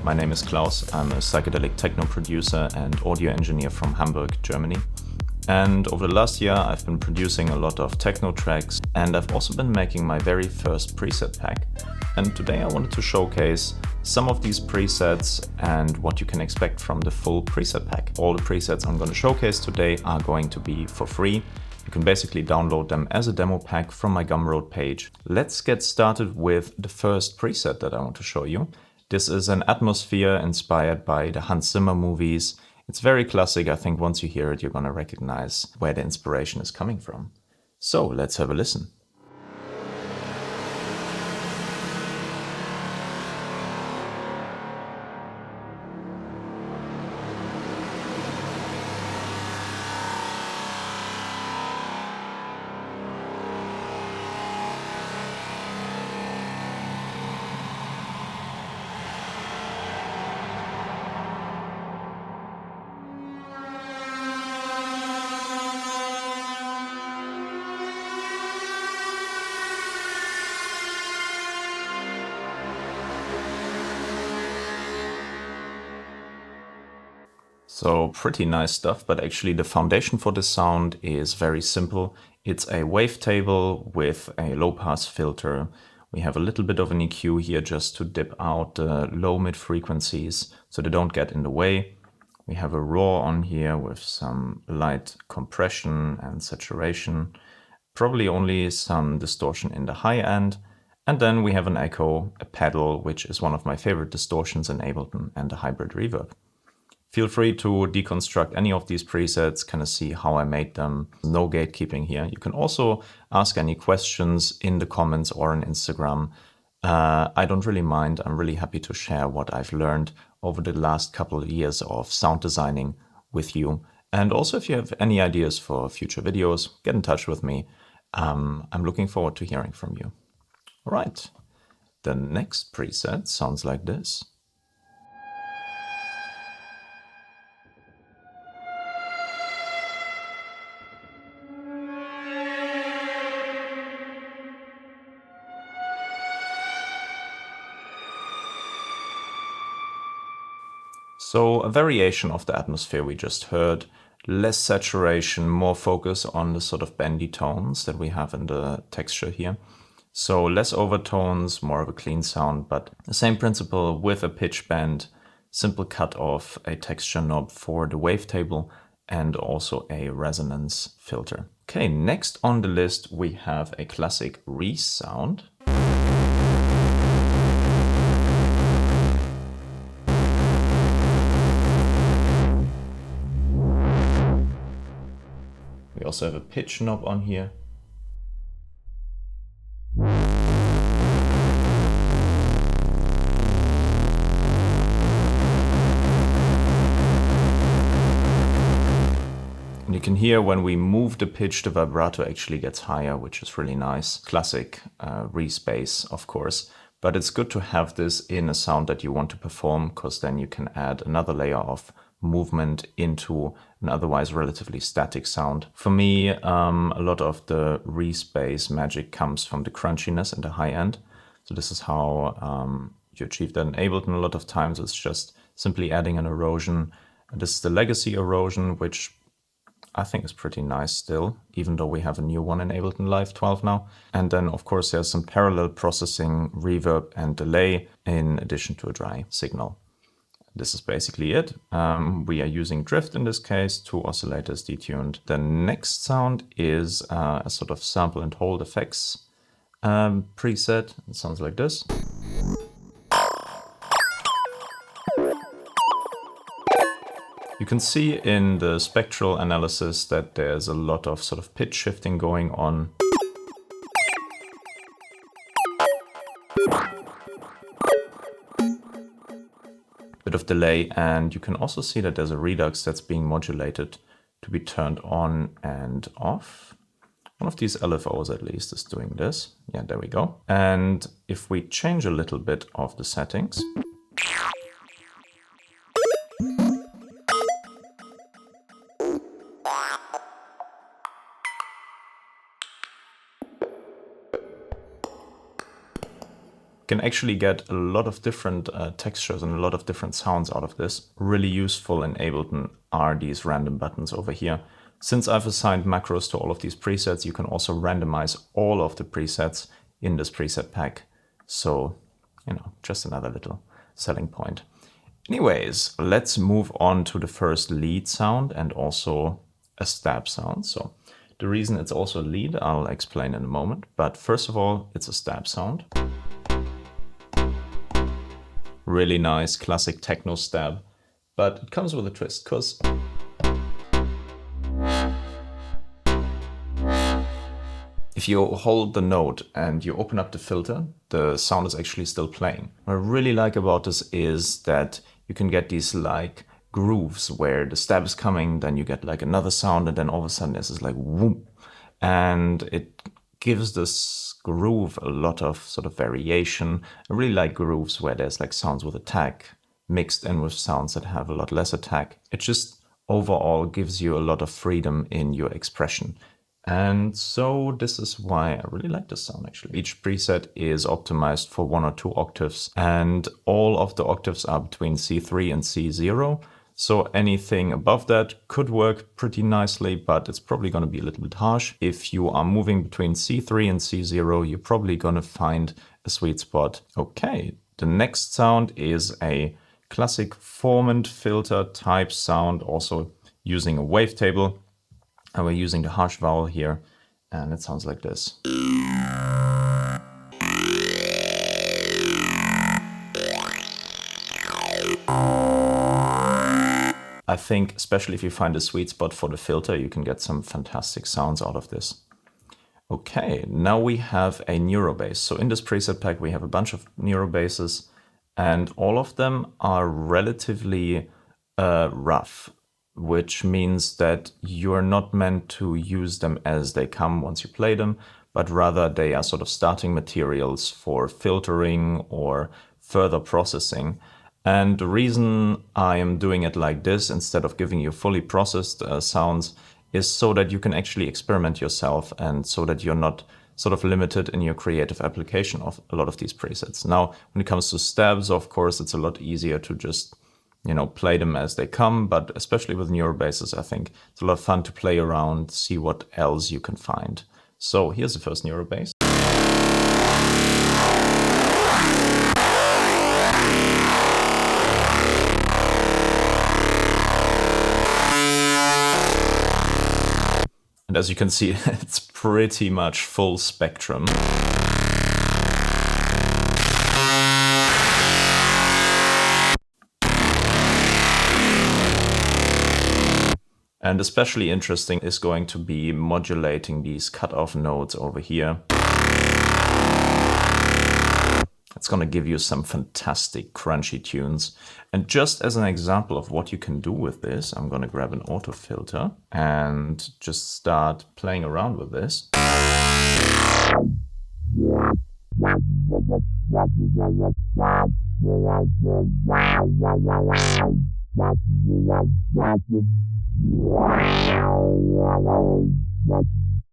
My name is Klaus. I'm a psychedelic techno producer and audio engineer from Hamburg, Germany. And over the last year, I've been producing a lot of techno tracks, and I've also been making my very first preset pack. And today I wanted to showcase some of these presets and what you can expect from the full preset pack. All the presets I'm going to showcase today are going to be for free. You can basically download them as a demo pack from my Gumroad page. Let's get started with the first preset that I want to show you. This is an atmosphere inspired by the Hans Zimmer movies. It's very classic. I think once you hear it, you're going to recognize where the inspiration is coming from. So let's have a listen. So pretty nice stuff, but actually the foundation for this sound is very simple. It's a wavetable with a low-pass filter. We have a little bit of an EQ here just to dip out the low-mid frequencies so they don't get in the way. We have a raw on here with some light compression and saturation, probably only some distortion in the high end. And then we have an echo, a pedal, which is one of my favorite distortions in Ableton, and a hybrid reverb. Feel free to deconstruct any of these presets, kind of see how I made them. No gatekeeping here. You can also ask any questions in the comments or on Instagram. I don't really mind. I'm really happy to share what I've learned over the last couple of years of sound designing with you. And also if you have any ideas for future videos, get in touch with me. I'm looking forward to hearing from you. All right. The next preset sounds like this. So a variation of the atmosphere we just heard, less saturation, more focus on the sort of bendy tones that we have in the texture here. So less overtones, more of a clean sound, but the same principle with a pitch bend, simple cut off, a texture knob for the wavetable, and also a resonance filter. Okay, next on the list we have a classic Reese sound. We also have a pitch knob on here. And you can hear when we move the pitch, the vibrato actually gets higher, which is really nice. Classic Reese bass, of course. But it's good to have this in a sound that you want to perform, because then you can add another layer of movement into an otherwise relatively static sound. For me, a lot of the Reese bass magic comes from the crunchiness and the high end. So this is how you achieve that in Ableton a lot of times. It's just simply adding an erosion. This is the legacy erosion, which I think is pretty nice still, even though we have a new one in Ableton Live 12 now. And then of course there's some parallel processing, reverb and delay in addition to a dry signal. This is basically it. We are using drift in this case, 2 oscillators detuned. The next sound is a sort of sample and hold effects preset. It sounds like this. You can see in the spectral analysis that there's a lot of sort of pitch shifting going on. Bit of delay, and you can also see that there's a redux that's being modulated to be turned on and off. One of these LFOs at least is doing this. Yeah, there we go. And if we change a little bit of the settings, can actually get a lot of different textures and a lot of different sounds out of this. Really useful in Ableton are these random buttons over here. Since I've assigned macros to all of these presets, you can also randomize all of the presets in this preset pack. So, you know, just another little selling point. Anyways, let's move on to the first lead sound and also a stab sound. So the reason it's also a lead, I'll explain in a moment. But first of all, it's a stab sound. Really nice classic techno stab, but it comes with a twist because if you hold the note and you open up the filter, the sound is actually still playing. What I really like about this is that you can get these like grooves where the stab is coming, then you get like another sound, and then all of a sudden there's this like whoop, and it gives this groove a lot of sort of variation. I really like grooves where there's like sounds with attack mixed in with sounds that have a lot less attack. It just overall gives you a lot of freedom in your expression. And so this is why I really like this sound actually. Each preset is optimized for 1 or 2 octaves, and all of the octaves are between C3 and C0. So anything above that could work pretty nicely, but it's probably going to be a little bit harsh. If you are moving between C3 and C0, you're probably going to find a sweet spot. Okay, the next sound is a classic formant filter type sound, also using a wavetable. And we're using the harsh vowel here, and it sounds like this. I think, especially if you find a sweet spot for the filter, you can get some fantastic sounds out of this. Okay, now we have a neurobass. So in this preset pack, we have a bunch of neurobasses, and all of them are relatively rough, which means that you're not meant to use them as they come once you play them, but rather they are sort of starting materials for filtering or further processing. And the reason I am doing it like this instead of giving you fully processed sounds is so that you can actually experiment yourself, and so that you're not sort of limited in your creative application of a lot of these presets. Now, when it comes to stabs, of course, it's a lot easier to just, you know, play them as they come, but especially with neurobasses, I think it's a lot of fun to play around, see what else you can find. So here's the first neurobass. And as you can see, it's pretty much full spectrum. And especially interesting is going to be modulating these cutoff notes over here. It's going to give you some fantastic crunchy tunes. And just as an example of what you can do with this, I'm going to grab an auto filter and just start playing around with this.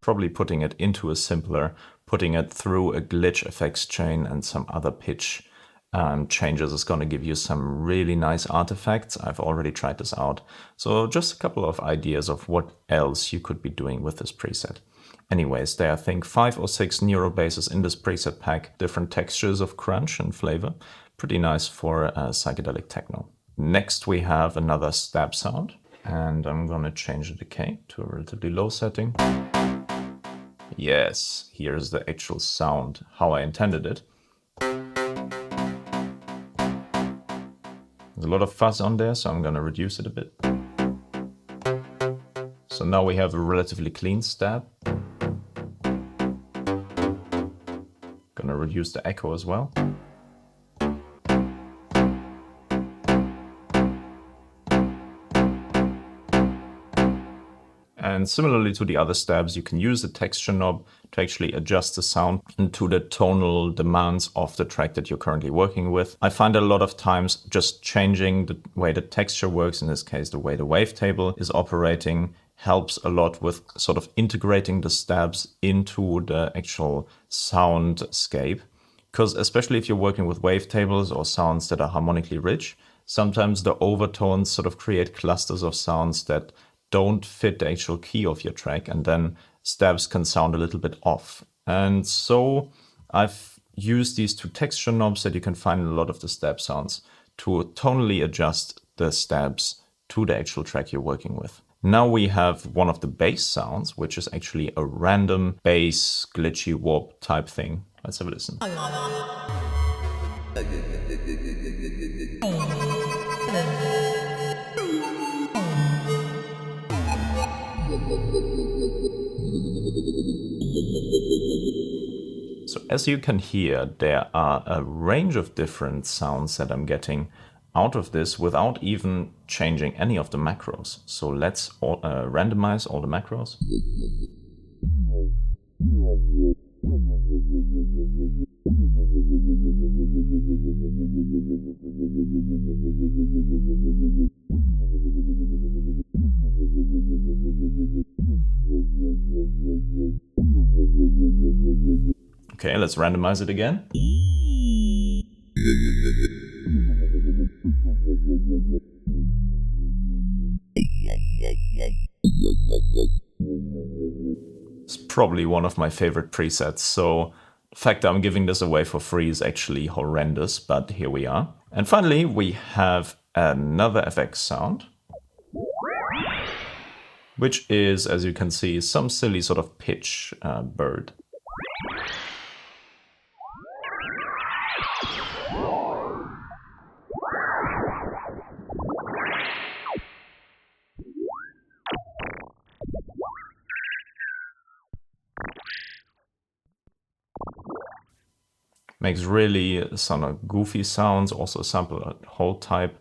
Probably putting it into a simpler, putting it through a glitch effects chain and some other pitch changes is going to give you some really nice artifacts. I've already tried this out. So just a couple of ideas of what else you could be doing with this preset. Anyways, there are, I think, 5 or 6 neurobasses in this preset pack, different textures of crunch and flavor. Pretty nice for psychedelic techno. Next, we have another stab sound, and I'm going to change the decay to a relatively low setting. Yes, here's the actual sound, how I intended it. There's a lot of fuzz on there, so I'm going to reduce it a bit. So now we have a relatively clean stab. Going to reduce the echo as well. And similarly to the other stabs, you can use the texture knob to actually adjust the sound to the tonal demands of the track that you're currently working with. I find that a lot of times just changing the way the texture works, in this case the way the wavetable is operating, helps a lot with sort of integrating the stabs into the actual soundscape. Because especially if you're working with wavetables or sounds that are harmonically rich, sometimes the overtones sort of create clusters of sounds that don't fit the actual key of your track, and then stabs can sound a little bit off. And so I've used these two texture knobs that you can find in a lot of the stab sounds to tonally adjust the stabs to the actual track you're working with. Now we have one of the bass sounds, which is actually a random bass glitchy warp type thing. Let's have a listen. So as you can hear, there are a range of different sounds that I'm getting out of this without even changing any of the macros. So let's randomize all the macros. Okay, let's randomize it again. It's probably one of my favorite presets, so the fact that I'm giving this away for free is actually horrendous, but here we are. And finally, we have another FX sound, which is, as you can see, some silly sort of pitch bird. Makes really some goofy sounds, also sample a hold type.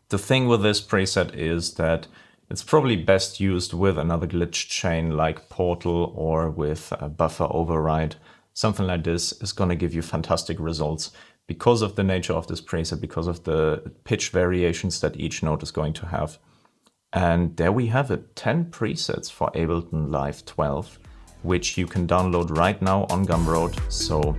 The thing with this preset is that it's probably best used with another glitch chain like Portal or with a buffer override. Something like this is going to give you fantastic results because of the nature of this preset, because of the pitch variations that each note is going to have. And there we have it, 10 presets for Ableton Live 12, which you can download right now on Gumroad. So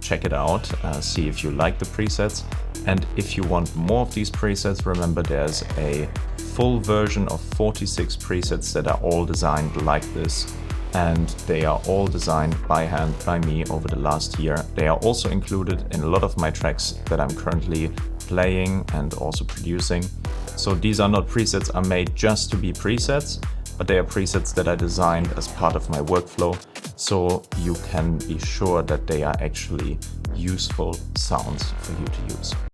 check it out, see if you like the presets. And if you want more of these presets, remember there's a full version of 46 presets that are all designed like this. And they are all designed by hand by me over the last year. They are also included in a lot of my tracks that I'm currently playing and also producing. So these are not presets are made just to be presets, but they are presets that I designed as part of my workflow, so you can be sure that they are actually useful sounds for you to use.